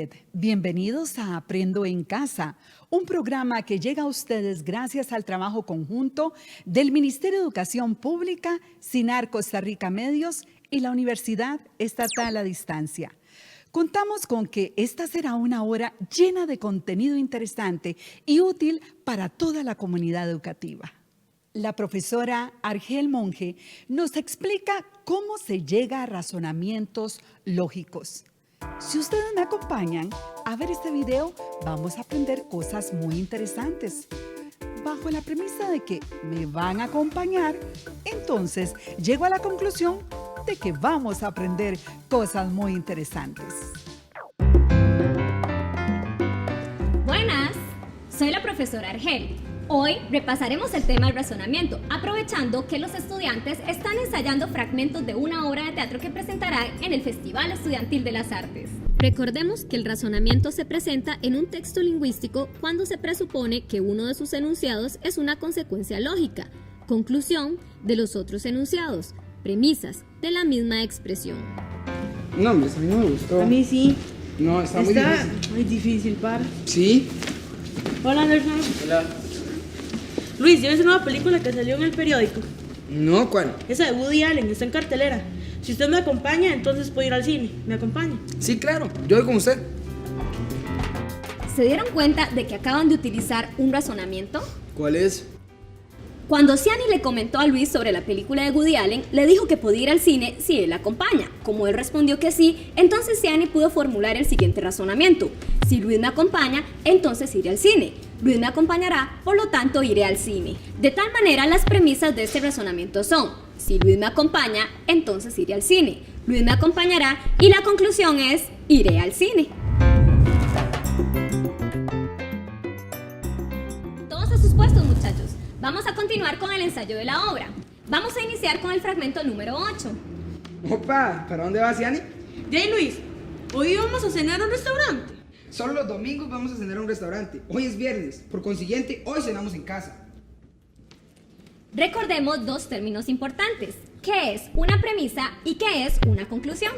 usted. Bienvenidos a Aprendo en Casa, un programa que llega a ustedes gracias al trabajo conjunto del Ministerio de Educación Pública, SINAR Costa Rica Medios y la Universidad Estatal a Distancia. Contamos con que esta será una hora llena de contenido interesante y útil para toda la comunidad educativa. La profesora Argel Monge nos explica cómo se llega a razonamientos lógicos. Si ustedes me acompañan a ver este video, vamos a aprender cosas muy interesantes. Bajo la premisa de que me van a acompañar, entonces llego a la conclusión de que vamos a aprender cosas muy interesantes. Buenas, soy la profesora Argel. Hoy repasaremos el tema del razonamiento, aprovechando que los estudiantes están ensayando fragmentos de una obra de teatro que presentarán en el Festival Estudiantil de las Artes. Recordemos que el razonamiento se presenta en un texto lingüístico cuando se presupone que uno de sus enunciados es una consecuencia lógica, conclusión de los otros enunciados, premisas de la misma expresión. No, hombre, a mí no me gustó. A mí sí. No, está muy difícil, par. ¿Sí? Hola, Anderson. Hola. Luis, ¿ya ves una nueva película que salió en el periódico? No, ¿cuál? Esa de Woody Allen, está en cartelera. Si usted me acompaña, entonces puedo ir al cine. ¿Me acompaña? Sí, claro. Yo voy con usted. ¿Se dieron cuenta de que acaban de utilizar un razonamiento? ¿Cuál es? Cuando Ciani le comentó a Luis sobre la película de Woody Allen, le dijo que podía ir al cine si él la acompaña. Como él respondió que sí, entonces Ciani pudo formular el siguiente razonamiento. Si Luis me acompaña, entonces iré al cine. Luis me acompañará, por lo tanto iré al cine. De tal manera, las premisas de este razonamiento son: si Luis me acompaña, entonces iré al cine. Luis me acompañará y la conclusión es: iré al cine. Todos a sus puestos, muchachos. Vamos a continuar con el ensayo de la obra. Vamos a iniciar con el fragmento número 8. Opa, ¿para dónde vas, Yani? Jay, Luis, hoy vamos a cenar a un restaurante. Solo los domingos vamos a cenar a un restaurante. Hoy es viernes. Por consiguiente, hoy cenamos en casa. Recordemos dos términos importantes. ¿Qué es una premisa y qué es una conclusión?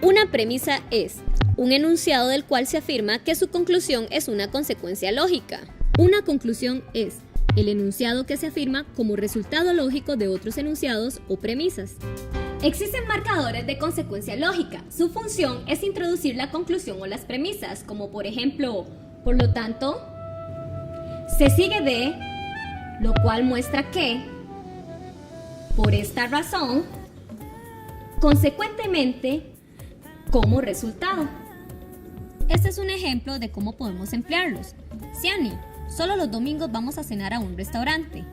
Una premisa es un enunciado del cual se afirma que su conclusión es una consecuencia lógica. Una conclusión es el enunciado que se afirma como resultado lógico de otros enunciados o premisas. Existen marcadores de consecuencia lógica. Su función es introducir la conclusión o las premisas, como por ejemplo, por lo tanto, se sigue de, lo cual muestra que, por esta razón, consecuentemente, como resultado. Este es un ejemplo de cómo podemos emplearlos. Ciani, solo los domingos vamos a cenar a un restaurante.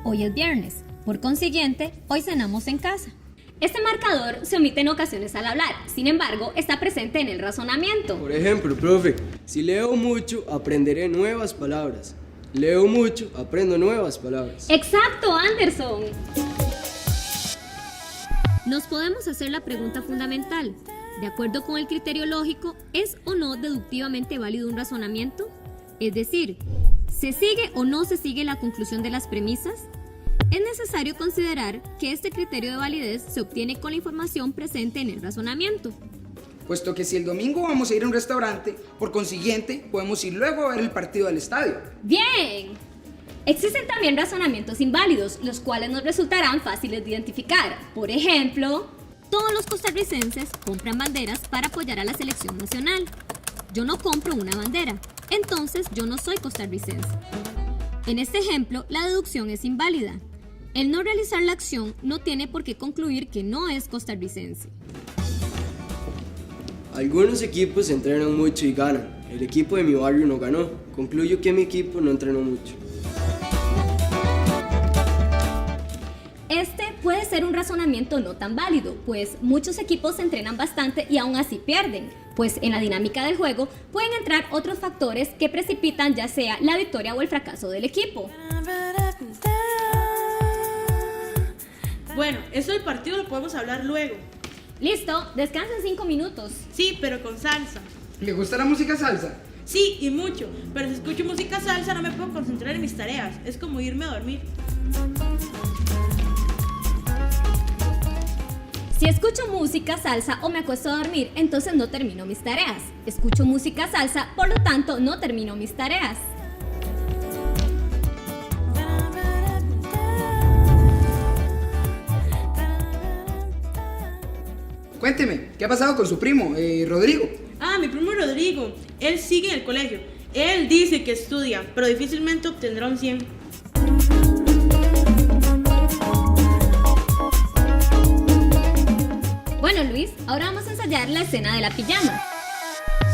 Hoy es viernes, por consiguiente, hoy cenamos en casa. Este marcador se omite en ocasiones al hablar, sin embargo, está presente en el razonamiento. Por ejemplo, profe, si leo mucho, aprenderé nuevas palabras. Leo mucho, aprendo nuevas palabras. ¡Exacto, Anderson! Nos podemos hacer la pregunta fundamental. De acuerdo con el criterio lógico, ¿es o no deductivamente válido un razonamiento? Es decir, ¿se sigue o no se sigue la conclusión de las premisas? Es necesario considerar que este criterio de validez se obtiene con la información presente en el razonamiento. Puesto que si el domingo vamos a ir a un restaurante, por consiguiente, podemos ir luego a ver el partido del estadio. ¡Bien! Existen también razonamientos inválidos, los cuales nos resultarán fáciles de identificar. Por ejemplo, todos los costarricenses compran banderas para apoyar a la selección nacional. Yo no compro una bandera, entonces yo no soy costarricense. En este ejemplo, la deducción es inválida. El no realizar la acción no tiene por qué concluir que no es costarricense. Algunos equipos entrenan mucho y ganan. El equipo de mi barrio no ganó. Concluyo que mi equipo no entrenó mucho. Este puede ser un razonamiento no tan válido, pues muchos equipos se entrenan bastante y aún así pierden, pues en la dinámica del juego pueden entrar otros factores que precipitan ya sea la victoria o el fracaso del equipo. Bueno, eso del partido lo podemos hablar luego. Listo, descansen 5 minutos. Sí, pero con salsa. ¿Le gusta la música salsa? Sí, y mucho. Pero si escucho música salsa no me puedo concentrar en mis tareas. Es como irme a dormir. Si escucho música salsa o me acuesto a dormir, entonces no termino mis tareas. Escucho música salsa, por lo tanto no termino mis tareas. Cuénteme, ¿qué ha pasado con su primo, Rodrigo? Ah, mi primo Rodrigo. Él sigue en el colegio. Él dice que estudia, pero difícilmente obtendrá un 100. Bueno, Luis, ahora vamos a ensayar la escena de la pijama.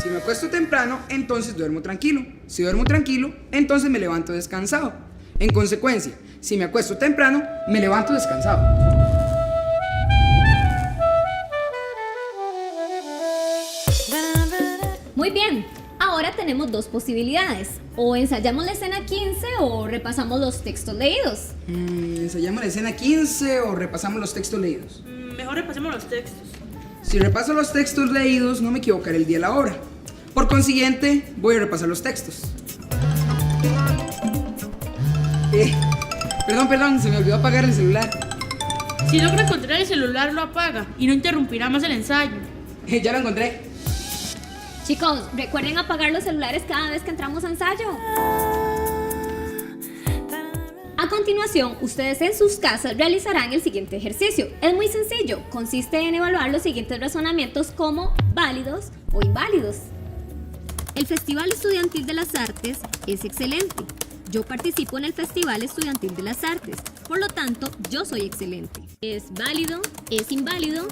Si me acuesto temprano, entonces duermo tranquilo. Si duermo tranquilo, entonces me levanto descansado. En consecuencia, si me acuesto temprano, me levanto descansado. Muy bien, ahora tenemos dos posibilidades. O ensayamos la escena 15 o repasamos los textos leídos. ¿Ensayamos la escena 15 o repasamos los textos leídos? Mejor repasemos los textos. Si repaso los textos leídos, no me equivocaré el día y la hora. Por consiguiente, voy a repasar los textos. Perdón, se me olvidó apagar el celular. Si logra encontrar el celular, lo apaga y no interrumpirá más el ensayo. Ya lo encontré. Chicos, recuerden apagar los celulares cada vez que entramos a ensayo. A continuación, ustedes en sus casas realizarán el siguiente ejercicio. Es muy sencillo, consiste en evaluar los siguientes razonamientos como válidos o inválidos. El Festival Estudiantil de las Artes es excelente. Yo participo en el Festival Estudiantil de las Artes, por lo tanto, yo soy excelente. ¿Es válido? ¿Es inválido?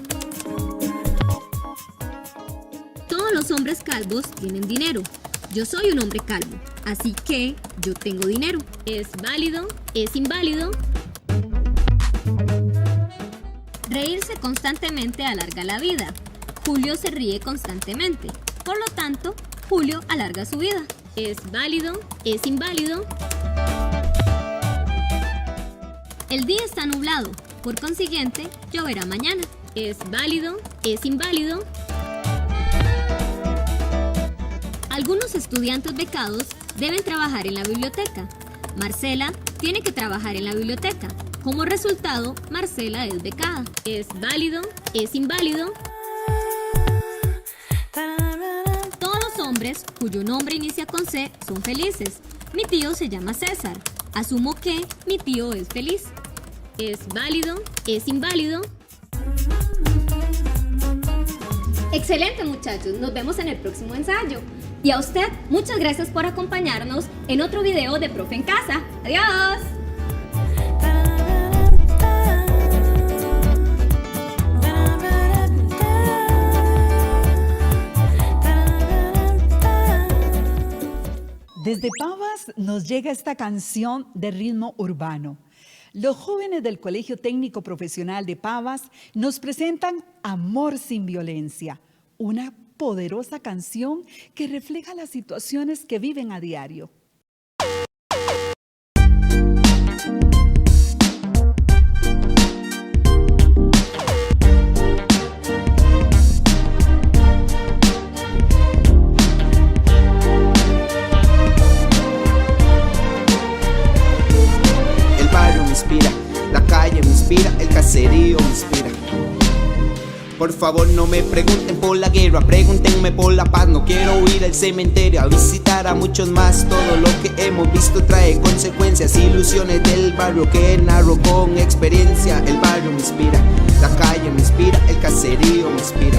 Todos los hombres calvos tienen dinero. Yo soy un hombre calvo, así que yo tengo dinero. ¿Es válido? ¿Es inválido? Reírse constantemente alarga la vida. Julio se ríe constantemente. Por lo tanto, Julio alarga su vida. ¿Es válido? ¿Es inválido? El día está nublado. Por consiguiente, lloverá mañana. ¿Es válido? ¿Es inválido? Algunos estudiantes becados deben trabajar en la biblioteca. Marcela tiene que trabajar en la biblioteca. Como resultado, Marcela es becada. ¿Es válido? ¿Es inválido? Todos los hombres cuyo nombre inicia con C son felices. Mi tío se llama César. Asumo que mi tío es feliz. ¿Es válido? ¿Es inválido? Excelente, muchachos, nos vemos en el próximo ensayo. Y a usted, muchas gracias por acompañarnos en otro video de Profe en Casa. ¡Adiós! Desde Pavas nos llega esta canción de ritmo urbano. Los jóvenes del Colegio Técnico Profesional de Pavas nos presentan Amor sin Violencia, una poderosa canción que refleja las situaciones que viven a diario. El barrio me inspira, la calle me inspira, el caserío me inspira. Por favor no me pregunten por la guerra, pregúntenme por la paz. No quiero ir al cementerio a visitar a muchos más. Todo lo que hemos visto trae consecuencias, ilusiones del barrio que narro con experiencia. El barrio me inspira, la calle me inspira, el caserío me inspira.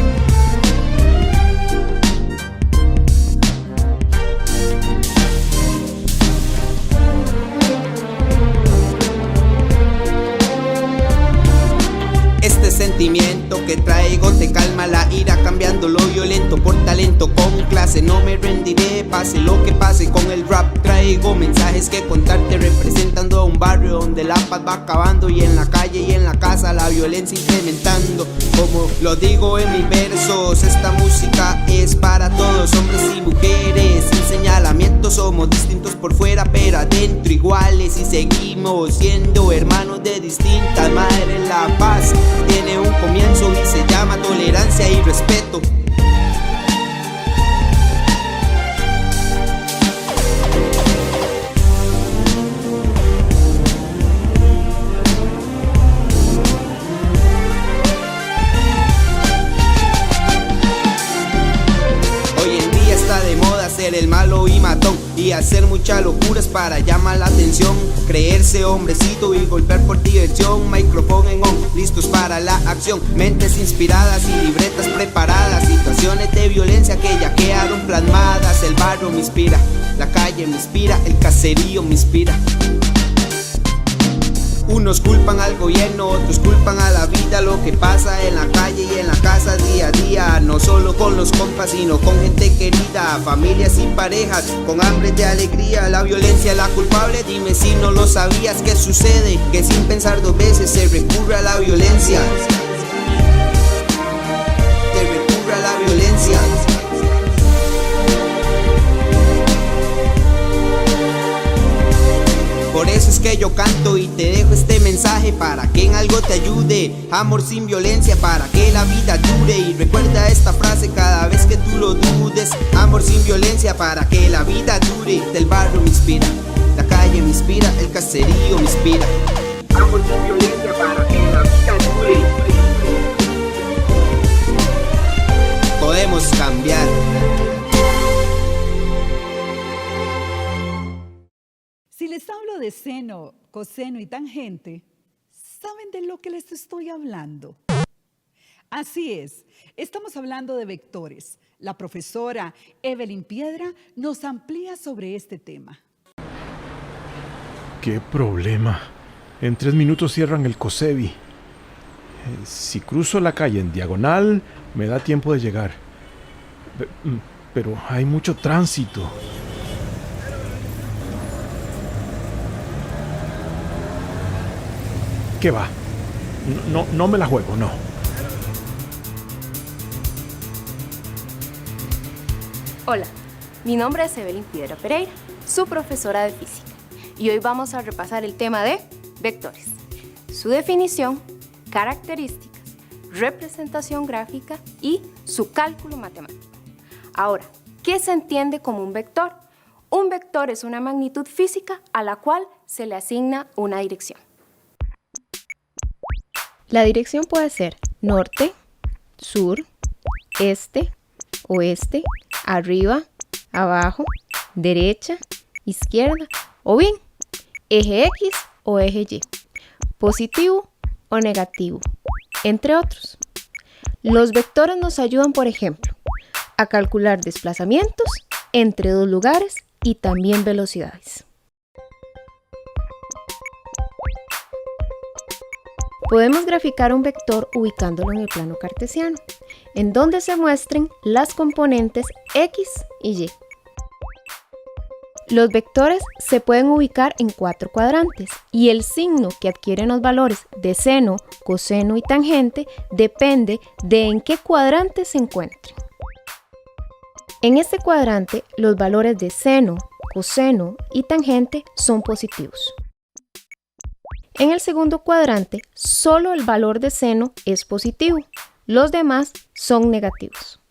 Este sentimiento que traigo te calma la ira, cambiando lo violento por talento con clase. No me rendiré, pase lo que pase. Con el rap traigo mensajes que contarte, representando a un barrio donde la paz va acabando, y en la calle y en la casa la violencia incrementando. Como lo digo en mis versos, esta música es para todos, hombres y mujeres, sin señalamientos. Somos distintos por fuera pero adentro iguales, y seguimos siendo hermanos de distintas madres. La paz tiene un comienzo y se llama tolerancia y respeto. escucha locuras para llamar la atención, creerse hombrecito y golpear por diversión. Micrófono en on, listos para la acción, mentes inspiradas y libretas preparadas, situaciones de violencia que ya quedaron plasmadas. El barrio me inspira, la calle me inspira, el caserío me inspira. Unos culpan al gobierno, otros culpan a la vida, lo que pasa en la calle y en la casa día a día. No solo con los compas, sino con gente querida, familias y parejas, con hambre de alegría. La violencia es la culpable, dime si no lo sabías. ¿Qué sucede? Que sin pensar dos veces se recurre a la violencia. Se recurre a la violencia. Por eso es que yo canto y te dejo este mensaje para que en algo te ayude. Amor sin violencia para que la vida dure. Y recuerda esta frase cada vez que tú lo dudes. Amor sin violencia para que la vida dure. Del barrio me inspira, la calle me inspira, el caserío me inspira. Amor sin violencia para que la vida dure. Podemos cambiar. Si les hablo de seno, coseno y tangente, ¿saben de lo que les estoy hablando? Así es, estamos hablando de vectores. La profesora Evelyn Piedra nos amplía sobre este tema. ¡Qué problema! En 3 minutos cierran el COSEBI. Si cruzo la calle en diagonal, me da tiempo de llegar. Pero hay mucho tránsito. ¿Qué va? No me la juego, no. Hola, mi nombre es Evelyn Piedra Pereira, su profesora de física, y hoy vamos a repasar el tema de vectores, su definición, características, representación gráfica y su cálculo matemático. Ahora, ¿qué se entiende como un vector? Un vector es una magnitud física a la cual se le asigna una dirección. La dirección puede ser norte, sur, este, oeste, arriba, abajo, derecha, izquierda o bien eje X o eje Y, positivo o negativo, entre otros. Los vectores nos ayudan, por ejemplo, a calcular desplazamientos entre dos lugares y también velocidades. Podemos graficar un vector ubicándolo en el plano cartesiano, en donde se muestren las componentes X y Y. Los vectores se pueden ubicar en 4 cuadrantes y el signo que adquieren los valores de seno, coseno y tangente depende de en qué cuadrante se encuentren. En este cuadrante, los valores de seno, coseno y tangente son positivos. En el segundo cuadrante, solo el valor de seno es positivo, los demás son negativos.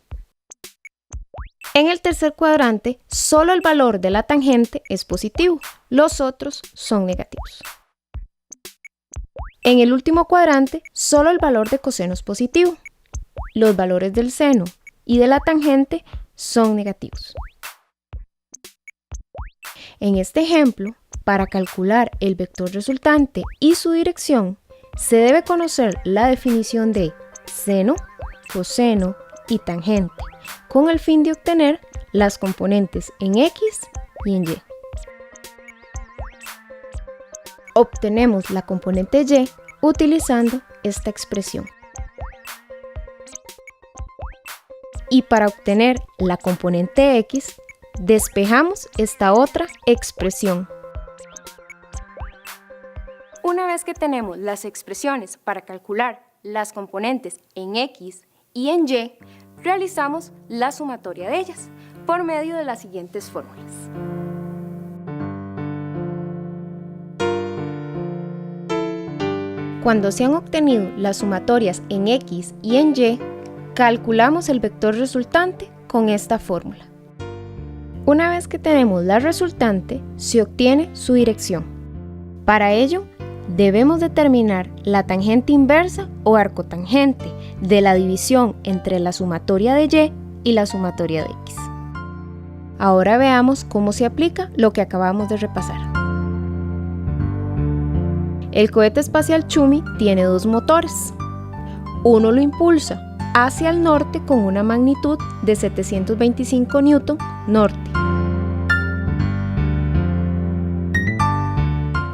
En el tercer cuadrante, solo el valor de la tangente es positivo, los otros son negativos. En el último cuadrante, solo el valor de coseno es positivo, los valores del seno y de la tangente son negativos. En este ejemplo, para calcular el vector resultante y su dirección, se debe conocer la definición de seno, coseno y tangente, con el fin de obtener las componentes en X y en Y. Obtenemos la componente Y utilizando esta expresión. Y para obtener la componente X, despejamos esta otra expresión. Una vez que tenemos las expresiones para calcular las componentes en X y en Y, realizamos la sumatoria de ellas por medio de las siguientes fórmulas. Cuando se han obtenido las sumatorias en X y en Y, calculamos el vector resultante con esta fórmula. Una vez que tenemos la resultante, se obtiene su dirección. Para ello, debemos determinar la tangente inversa o arcotangente de la división entre la sumatoria de Y y la sumatoria de X. Ahora veamos cómo se aplica lo que acabamos de repasar. El cohete espacial Chumi tiene 2 motores. Uno lo impulsa hacia el norte con una magnitud de 725 Newton norte.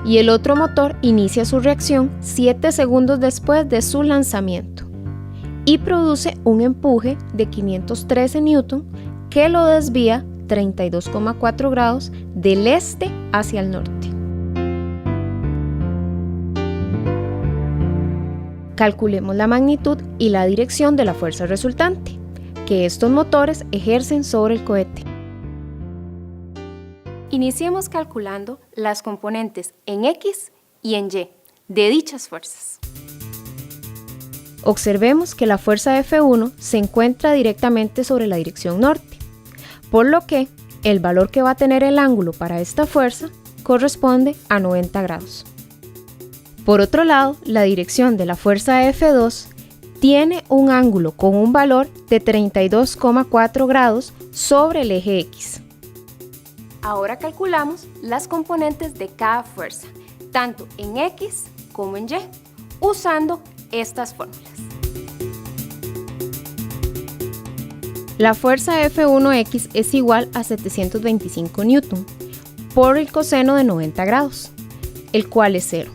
Y el otro motor inicia su reacción 7 segundos después de su lanzamiento y produce un empuje de 513 Newton que lo desvía 32,4 grados del este hacia el norte. Calculemos la magnitud y la dirección de la fuerza resultante que estos motores ejercen sobre el cohete. Iniciemos calculando las componentes en X y en Y de dichas fuerzas. Observemos que la fuerza F1 se encuentra directamente sobre la dirección norte, por lo que el valor que va a tener el ángulo para esta fuerza corresponde a 90 grados. Por otro lado, la dirección de la fuerza F2 tiene un ángulo con un valor de 32,4 grados sobre el eje X. Ahora calculamos las componentes de cada fuerza, tanto en X como en Y, usando estas fórmulas. La fuerza F1X es igual a 725 Newton por el coseno de 90 grados, el cual es 0.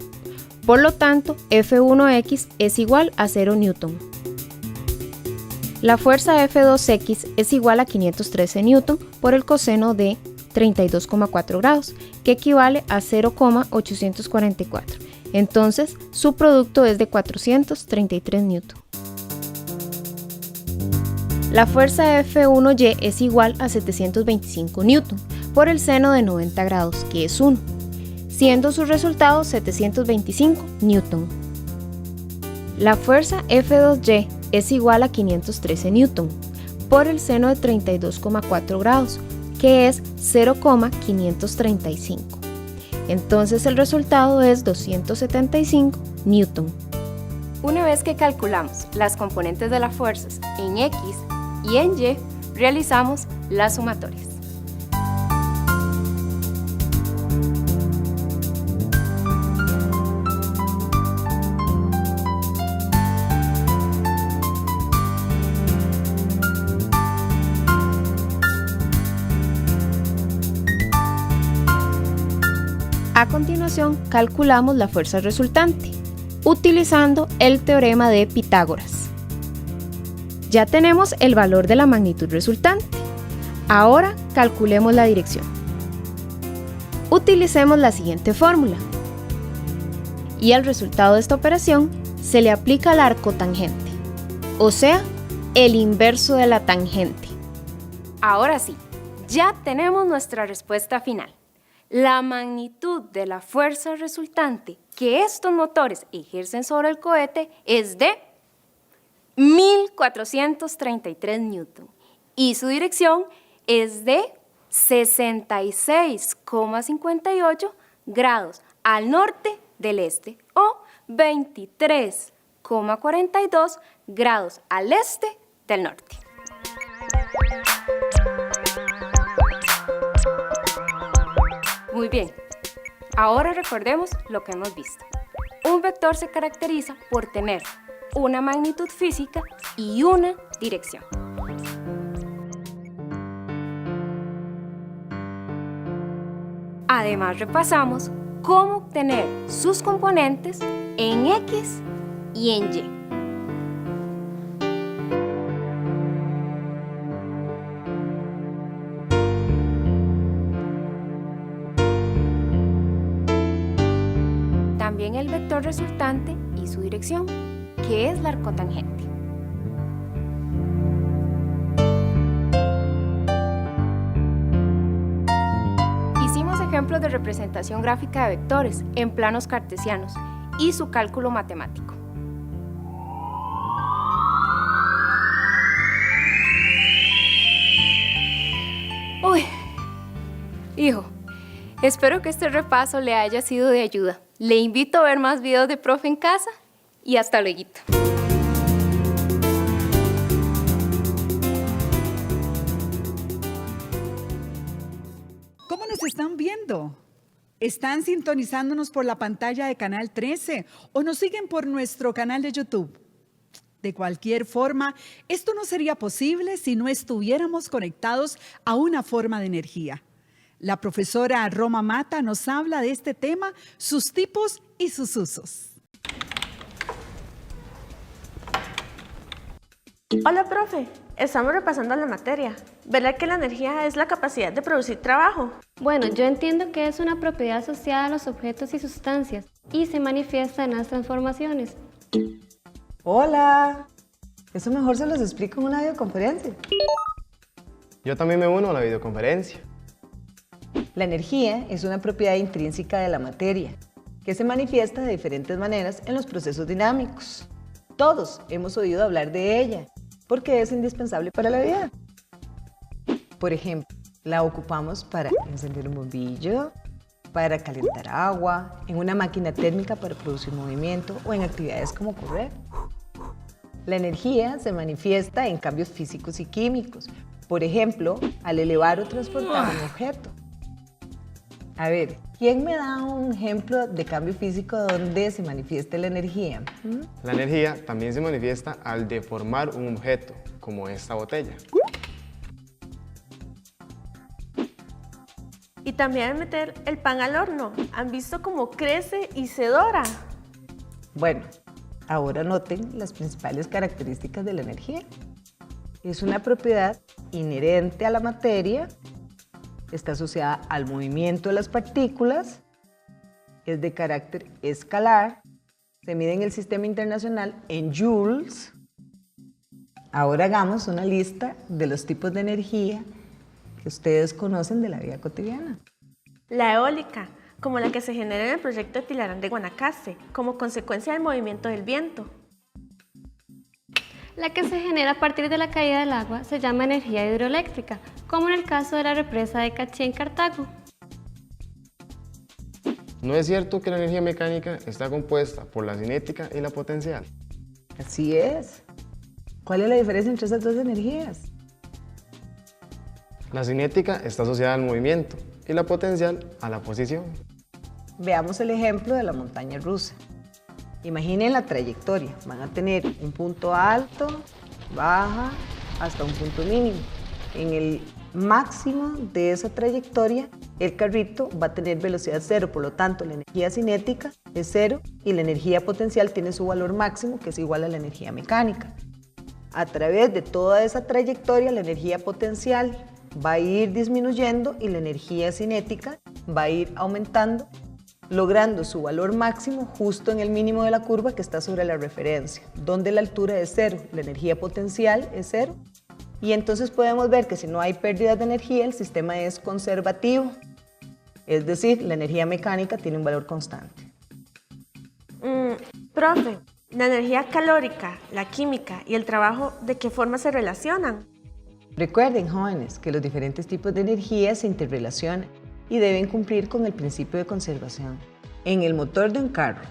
Por lo tanto, F1X es igual a 0 Newton. La fuerza F2X es igual a 513 Newton por el coseno de 32,4 grados, que equivale a 0,844. Entonces, su producto es de 433 Newton. La fuerza F1Y es igual a 725 Newton por el seno de 90 grados, que es 1, siendo su resultado 725 Newton. La fuerza F2Y es igual a 513 Newton por el seno de 32,4 grados, que es 0,535. Entonces el resultado es 275 Newton. Una vez que calculamos las componentes de las fuerzas en X y en Y, realizamos las sumatorias. A continuación, calculamos la fuerza resultante, utilizando el teorema de Pitágoras. Ya tenemos el valor de la magnitud resultante. Ahora calculemos la dirección. Utilicemos la siguiente fórmula. Y al resultado de esta operación se le aplica el arco tangente, o sea, el inverso de la tangente. Ahora sí, ya tenemos nuestra respuesta final. La magnitud de la fuerza resultante que estos motores ejercen sobre el cohete es de 1433 Newton y su dirección es de 66,58 grados al norte del este o 23,42 grados al este del norte. Muy bien, ahora recordemos lo que hemos visto. Un vector se caracteriza por tener una magnitud física y una dirección. Además, repasamos cómo obtener sus componentes en X y en Y. También el vector resultante y su dirección, que es la arcotangente. Hicimos ejemplos de representación gráfica de vectores en planos cartesianos y su cálculo matemático. Uy, hijo, espero que este repaso le haya sido de ayuda. Le invito a ver más videos de Profe en casa y hasta luego. están viendo? ¿Están sintonizándonos por la pantalla de Canal 13 o nos siguen por nuestro canal de YouTube? De cualquier forma, esto no sería posible si no estuviéramos conectados a una forma de energía. La profesora Roma Mata nos habla de este tema, sus tipos y sus usos. Hola, profe. Estamos repasando la materia. ¿Verdad que la energía es la capacidad de producir trabajo? Bueno, yo entiendo que es una propiedad asociada a los objetos y sustancias y se manifiesta en las transformaciones. Hola. Eso mejor se los explico en una videoconferencia. Yo también me uno a la videoconferencia. La energía es una propiedad intrínseca de la materia que se manifiesta de diferentes maneras en los procesos dinámicos. Todos hemos oído hablar de ella porque es indispensable para la vida. Por ejemplo, la ocupamos para encender un bombillo, para calentar agua, en una máquina térmica para producir movimiento o en actividades como correr. La energía se manifiesta en cambios físicos y químicos, por ejemplo, al elevar o transportar un objeto. A ver, ¿quién me da un ejemplo de cambio físico donde se manifiesta la energía? La energía también se manifiesta al deformar un objeto, como esta botella. Y también al meter el pan al horno. ¿Han visto cómo crece y se dora? Bueno, ahora noten las principales características de la energía. Es una propiedad inherente a la materia, está asociada al movimiento de las partículas, es de carácter escalar, se mide en el sistema internacional en joules. Ahora hagamos una lista de los tipos de energía que ustedes conocen de la vida cotidiana. La eólica, como la que se genera en el proyecto de Tilarán de Guanacaste, como consecuencia del movimiento del viento. La que se genera a partir de la caída del agua se llama energía hidroeléctrica, como en el caso de la represa de Cachi en Cartago. ¿No es cierto que la energía mecánica está compuesta por la cinética y la potencial? Así es. ¿Cuál es la diferencia entre esas dos energías? La cinética está asociada al movimiento y la potencial a la posición. Veamos el ejemplo de la montaña rusa. Imaginen la trayectoria. Van a tener un punto alto, baja, hasta un punto mínimo. En el máximo de esa trayectoria, el carrito va a tener velocidad cero, por lo tanto la energía cinética es cero y la energía potencial tiene su valor máximo, que es igual a la energía mecánica. A través de toda esa trayectoria, la energía potencial va a ir disminuyendo y la energía cinética va a ir aumentando, logrando su valor máximo justo en el mínimo de la curva que está sobre la referencia, donde la altura es cero, la energía potencial es cero. Y entonces podemos ver que si no hay pérdidas de energía, el sistema es conservativo, es decir, la energía mecánica tiene un valor constante. Profe, la energía calórica, la química y el trabajo, ¿de qué forma se relacionan? Recuerden, jóvenes, que los diferentes tipos de energía se interrelacionan y deben cumplir con el principio de conservación. En el motor de un carro,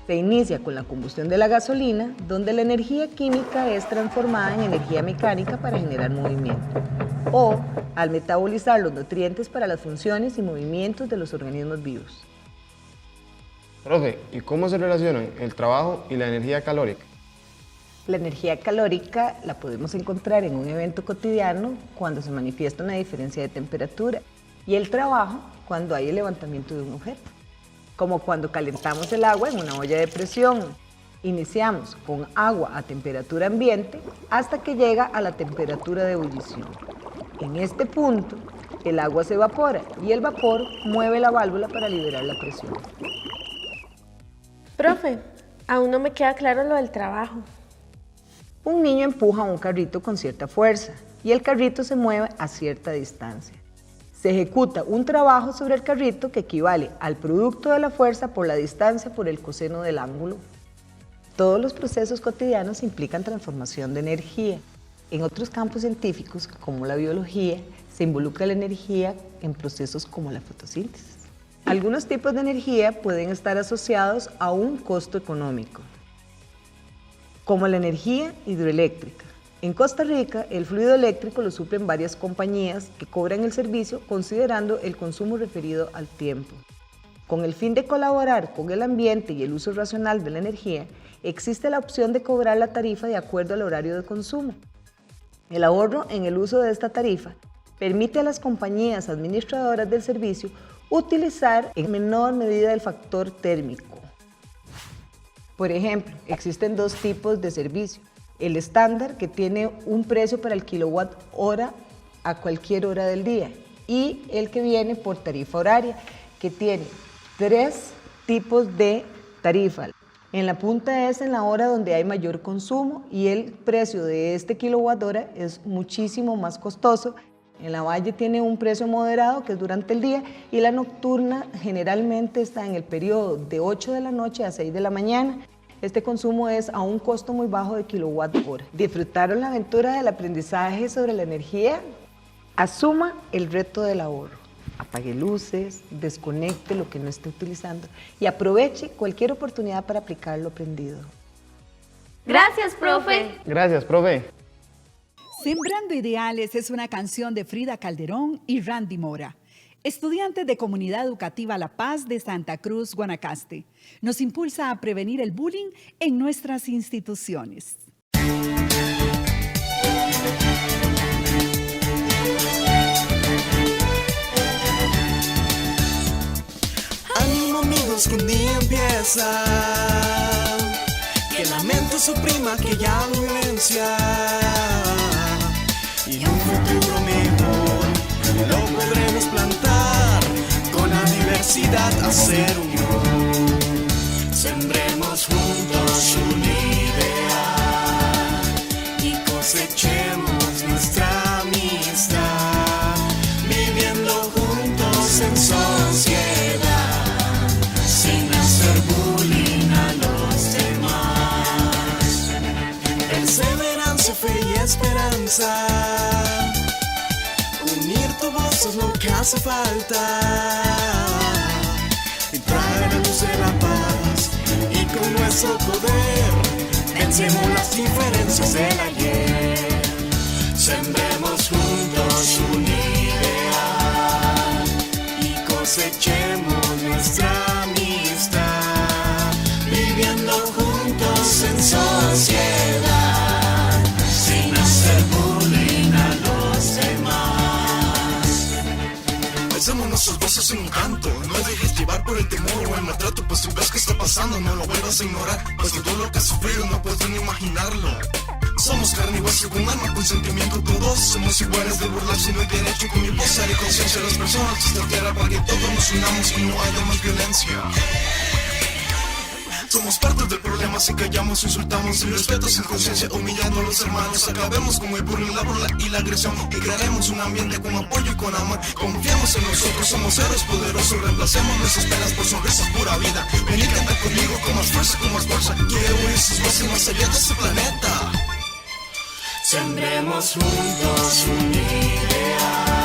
se inicia con la combustión de la gasolina, donde la energía química es transformada en energía mecánica para generar movimiento, o al metabolizar los nutrientes para las funciones y movimientos de los organismos vivos. Profe, ¿y cómo se relacionan el trabajo y la energía calórica? La energía calórica la podemos encontrar en un evento cotidiano cuando se manifiesta una diferencia de temperatura y el trabajo cuando hay el levantamiento de un objeto, como cuando calentamos el agua en una olla de presión. Iniciamos con agua a temperatura ambiente hasta que llega a la temperatura de ebullición. En este punto, el agua se evapora y el vapor mueve la válvula para liberar la presión. Profe, aún no me queda claro lo del trabajo. Un niño empuja un carrito con cierta fuerza y el carrito se mueve a cierta distancia. Se ejecuta un trabajo sobre el carrito que equivale al producto de la fuerza por la distancia por el coseno del ángulo. Todos los procesos cotidianos implican transformación de energía. En otros campos científicos, como la biología, se involucra la energía en procesos como la fotosíntesis. Algunos tipos de energía pueden estar asociados a un costo económico, como la energía hidroeléctrica. En Costa Rica, el fluido eléctrico lo suplen varias compañías que cobran el servicio considerando el consumo referido al tiempo. Con el fin de colaborar con el ambiente y el uso racional de la energía, existe la opción de cobrar la tarifa de acuerdo al horario de consumo. El ahorro en el uso de esta tarifa permite a las compañías administradoras del servicio utilizar en menor medida el factor térmico. Por ejemplo, existen dos tipos de servicio. El estándar, que tiene un precio para el kilowatt hora a cualquier hora del día, y el que viene por tarifa horaria, que tiene 3 tipos de tarifa. En la punta es en la hora donde hay mayor consumo y el precio de este kilowatt hora es muchísimo más costoso. En la valle tiene un precio moderado, que es durante el día, y la nocturna generalmente está en el periodo de 8 de la noche a 6 de la mañana. Este consumo es a un costo muy bajo de kilowatt hora. ¿Disfrutaron la aventura del aprendizaje sobre la energía? Asuma el reto del ahorro. Apague luces, desconecte lo que no esté utilizando y aproveche cualquier oportunidad para aplicar lo aprendido. Gracias, profe. Gracias, profe. Sembrando Ideales es una canción de Frida Calderón y Randy Mora, estudiantes de Comunidad Educativa La Paz de Santa Cruz, Guanacaste. Nos impulsa a prevenir el bullying en nuestras instituciones. Ánimo amigos, que un día empieza, que la mente suprima que ya violencia, y un futuro mejor lo podremos plantar, con la diversidad hacer unión. Sembremos juntos un ideal y cosechemos nuestra amistad, viviendo juntos en sociedad, sin hacer bullying a los demás. Perseverancia, fe y esperanza, unir tu voz es lo que hace falta, y traer la luz de la paz, y con nuestro poder vencemos las diferencias del ayer. Sembremos juntos un ideal y cosechemos nuestra amistad, viviendo juntos en sociedad, sin hacer bullying a los demás. Alzamos nuestras voces en un canto, no dejes llevar por el temor o el maltrato, pues si ves que está pasando no lo vuelvas a ignorar, pues todo lo que has sufrido no puedes ni imaginarlo. Somos carne y hueso con alma, con sentimiento, todos somos iguales de burlar si no hay derecho. Con mi voz haré conciencia a las personas de esta tierra para que todos nos unamos y no haya más violencia. Somos parte del problema si callamos, insultamos sin respeto, sin conciencia, humillando a los hermanos. Acabemos con el bullying, la burla y la agresión y crearemos un ambiente con apoyo y con amor. Confiamos en nosotros, somos héroes poderosos, reemplacemos nuestras penas por sonrisas, pura vida. Ven y canta conmigo con más fuerza, quiero unir sus voces más allá de este planeta. Sembremos juntos un ideal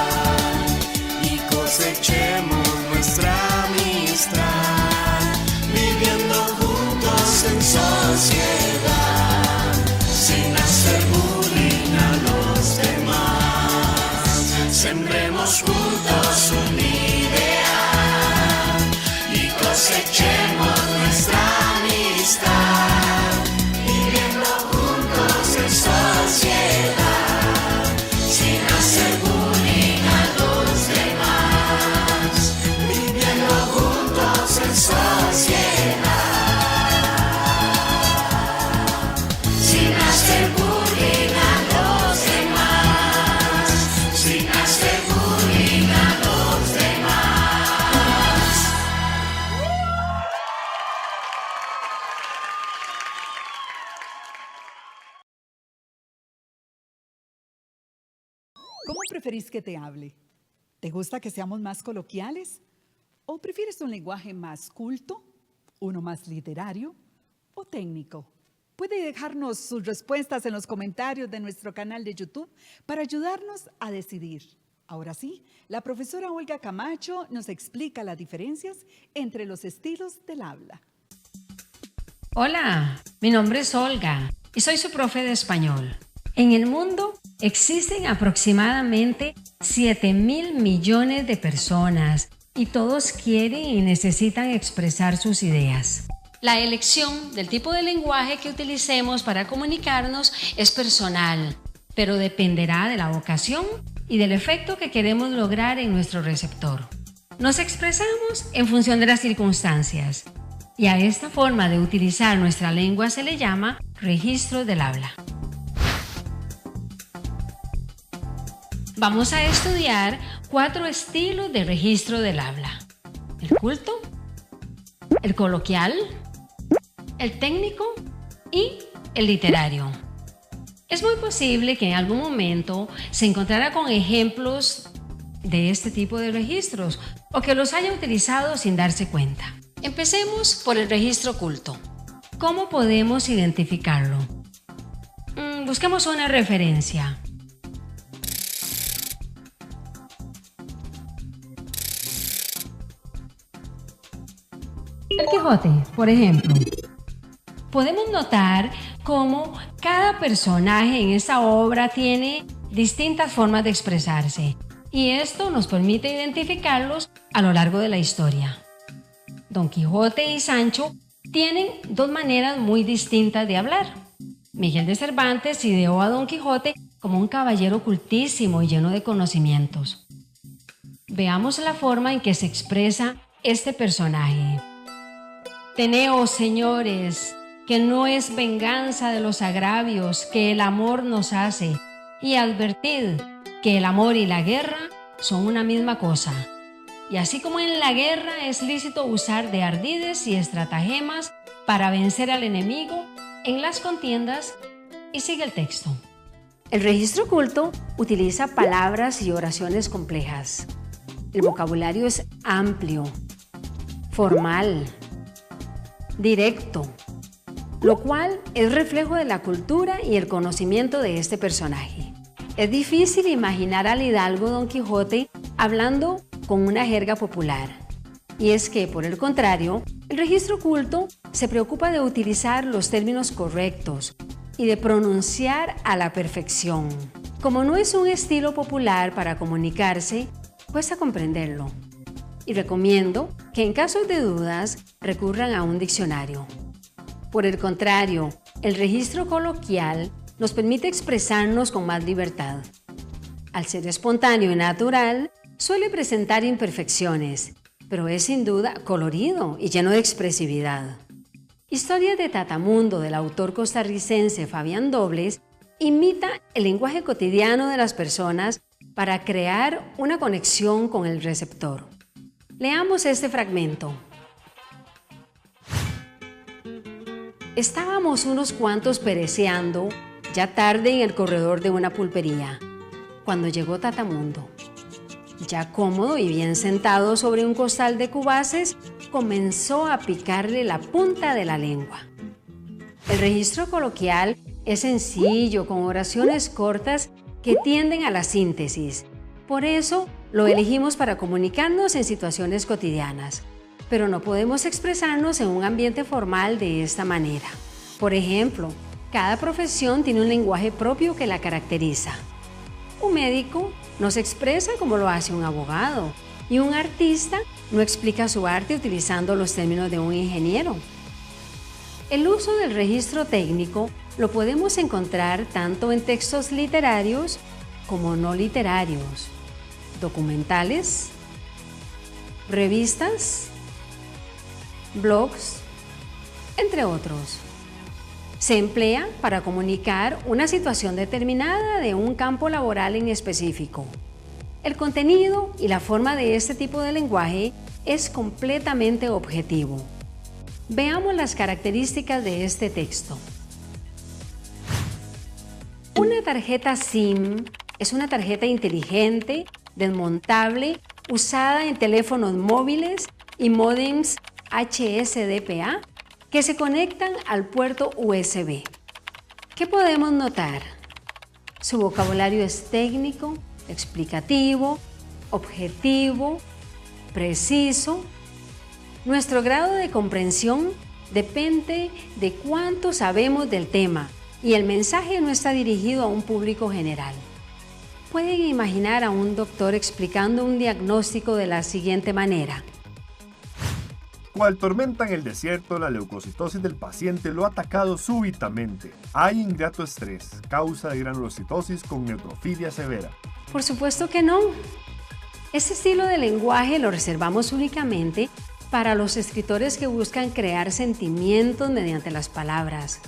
y cosechemos nuestra amistad, viviendo juntos en sociedad, sin hacer bullying a los demás. Sembremos juntos un ideal y cosechemos nuestra amistad, viviendo juntos en sociedad, sin hacer bullying a los demás, viviendo juntos en sociedad, sin hacer bullying a los demás, sin hacer bullying a los demás. ¿Cómo preferís que te hable? ¿Te gusta que seamos más coloquiales? ¿O prefieres un lenguaje más culto, uno más literario o técnico? Puede dejarnos sus respuestas en los comentarios de nuestro canal de YouTube para ayudarnos a decidir. Ahora sí, la profesora Olga Camacho nos explica las diferencias entre los estilos del habla. Hola, mi nombre es Olga y soy su profe de español. En el mundo existen aproximadamente 7.000 millones de personas y todos quieren y necesitan expresar sus ideas. La elección del tipo de lenguaje que utilicemos para comunicarnos es personal, pero dependerá de la vocación y del efecto que queremos lograr en nuestro receptor. Nos expresamos en función de las circunstancias y a esta forma de utilizar nuestra lengua se le llama registro del habla. Vamos a estudiar 4 estilos de registro del habla: el culto, el coloquial, el técnico y el literario. Es muy posible que en algún momento se encontrara con ejemplos de este tipo de registros o que los haya utilizado sin darse cuenta. Empecemos por el registro culto. ¿Cómo podemos identificarlo? Busquemos una referencia. El Quijote, por ejemplo. Podemos notar cómo cada personaje en esta obra tiene distintas formas de expresarse y esto nos permite identificarlos a lo largo de la historia. Don Quijote y Sancho tienen 2 maneras muy distintas de hablar. Miguel de Cervantes ideó a Don Quijote como un caballero cultísimo y lleno de conocimientos. Veamos la forma en que se expresa este personaje. Teneos, señores, que no es venganza de los agravios que el amor nos hace, y advertid que el amor y la guerra son una misma cosa. Y así como en la guerra es lícito usar de ardides y estratagemas para vencer al enemigo, en las contiendas, y sigue el texto. El registro culto utiliza palabras y oraciones complejas. El vocabulario es amplio, formal, directo, lo cual es reflejo de la cultura y el conocimiento de este personaje. Es difícil imaginar al hidalgo Don Quijote hablando con una jerga popular. Y es que, por el contrario, el registro culto se preocupa de utilizar los términos correctos y de pronunciar a la perfección. Como no es un estilo popular para comunicarse, cuesta comprenderlo. Y recomiendo que en casos de dudas recurran a un diccionario. Por el contrario, el registro coloquial nos permite expresarnos con más libertad. Al ser espontáneo y natural, suele presentar imperfecciones, pero es sin duda colorido y lleno de expresividad. Historias de Tatamundo, del autor costarricense Fabián Dobles, imita el lenguaje cotidiano de las personas para crear una conexión con el receptor. Leamos este fragmento. Estábamos unos cuantos pereceando, ya tarde en el corredor de una pulpería, cuando llegó Tatamundo. Ya cómodo y bien sentado sobre un costal de cubaces, comenzó a picarle la punta de la lengua. El registro coloquial es sencillo, con oraciones cortas que tienden a la síntesis. Por eso lo elegimos para comunicarnos en situaciones cotidianas, pero no podemos expresarnos en un ambiente formal de esta manera. Por ejemplo, cada profesión tiene un lenguaje propio que la caracteriza. Un médico no se expresa como lo hace un abogado, y un artista no explica su arte utilizando los términos de un ingeniero. El uso del registro técnico lo podemos encontrar tanto en textos literarios como no literarios, documentales, revistas, blogs, entre otros. Se emplea para comunicar una situación determinada de un campo laboral en específico. El contenido y la forma de este tipo de lenguaje es completamente objetivo. Veamos las características de este texto. Una tarjeta SIM es una tarjeta inteligente, desmontable, usada en teléfonos móviles y módems HSDPA que se conectan al puerto USB. ¿Qué podemos notar? Su vocabulario es técnico, explicativo, objetivo, preciso. Nuestro grado de comprensión depende de cuánto sabemos del tema y el mensaje no está dirigido a un público general. Pueden imaginar a un doctor explicando un diagnóstico de la siguiente manera. Cual tormenta en el desierto, la leucocitosis del paciente lo ha atacado súbitamente. Hay ingrato estrés, causa de granulocitosis con neutrofilia severa. Por supuesto que no. Este estilo de lenguaje lo reservamos únicamente para los escritores que buscan crear sentimientos mediante las palabras.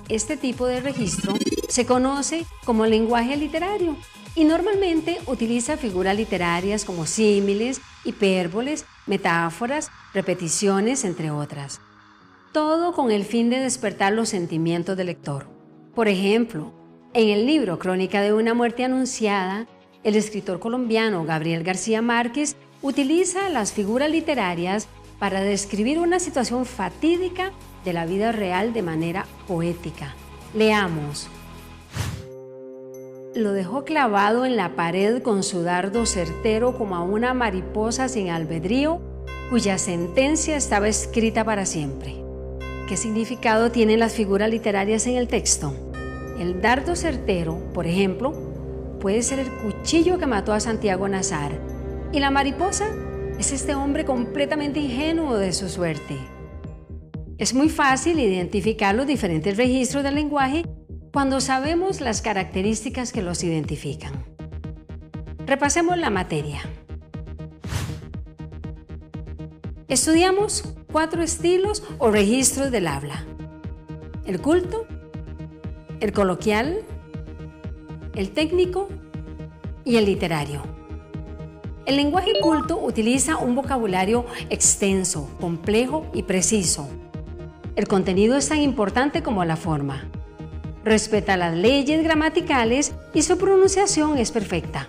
Este tipo de registro se conoce como lenguaje literario y normalmente utiliza figuras literarias como símiles, hipérboles, metáforas, repeticiones, entre otras. Todo con el fin de despertar los sentimientos del lector. Por ejemplo, en el libro Crónica de una muerte anunciada, el escritor colombiano Gabriel García Márquez utiliza las figuras literarias para describir una situación fatídica de la vida real de manera poética. Leamos. Lo dejó clavado en la pared con su dardo certero como a una mariposa sin albedrío, cuya sentencia estaba escrita para siempre. ¿Qué significado tienen las figuras literarias en el texto? El dardo certero, por ejemplo, puede ser el cuchillo que mató a Santiago Nazar, y la mariposa es este hombre completamente ingenuo de su suerte. Es muy fácil identificar los diferentes registros del lenguaje cuando sabemos las características que los identifican. Repasemos la materia. Estudiamos 4 estilos o registros del habla: el culto, el coloquial, el técnico y el literario. El lenguaje culto utiliza un vocabulario extenso, complejo y preciso. El contenido es tan importante como la forma. Respeta las leyes gramaticales y su pronunciación es perfecta.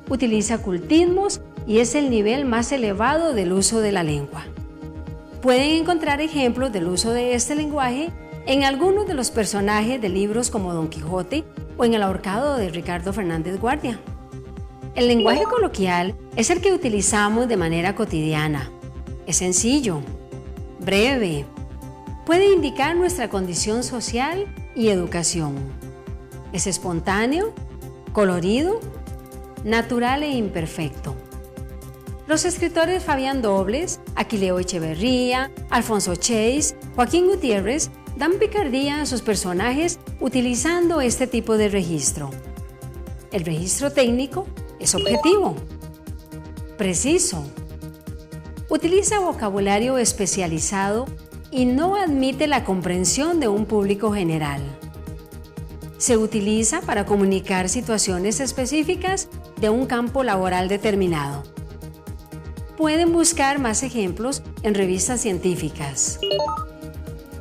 Utiliza cultismos y es el nivel más elevado del uso de la lengua. Pueden encontrar ejemplos del uso de este lenguaje en algunos de los personajes de libros como Don Quijote o en El ahorcado de Ricardo Fernández Guardia. El lenguaje coloquial es el que utilizamos de manera cotidiana. Es sencillo, breve, puede indicar nuestra condición social y educación. Es espontáneo, colorido, natural e imperfecto. Los escritores Fabián Dobles, Aquileo Echeverría, Alfonso Chase, Joaquín Gutiérrez dan picardía a sus personajes utilizando este tipo de registro. El registro técnico es objetivo, preciso, utiliza vocabulario especializado y no admite la comprensión de un público general. Se utiliza para comunicar situaciones específicas de un campo laboral determinado. Pueden buscar más ejemplos en revistas científicas.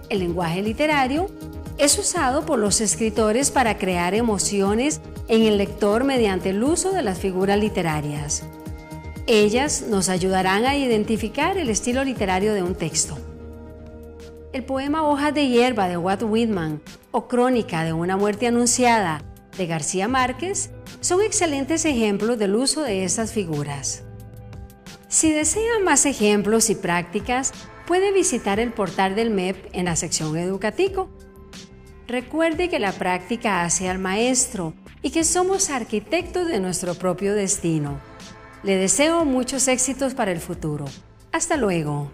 El lenguaje literario es usado por los escritores para crear emociones en el lector mediante el uso de las figuras literarias. Ellas nos ayudarán a identificar el estilo literario de un texto. El poema Hojas de hierba de Walt Whitman o Crónica de una muerte anunciada de García Márquez son excelentes ejemplos del uso de estas figuras. Si desea más ejemplos y prácticas, puede visitar el portal del MEP en la sección Educatico. Recuerde que la práctica hace al maestro y que somos arquitectos de nuestro propio destino. Le deseo muchos éxitos para el futuro. Hasta luego.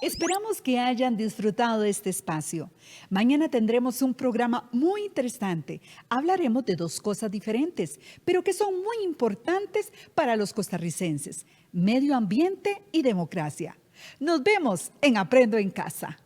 Esperamos que hayan disfrutado de este espacio. Mañana tendremos un programa muy interesante. Hablaremos de 2 cosas diferentes, pero que son muy importantes para los costarricenses: medio ambiente y democracia. Nos vemos en Aprendo en Casa.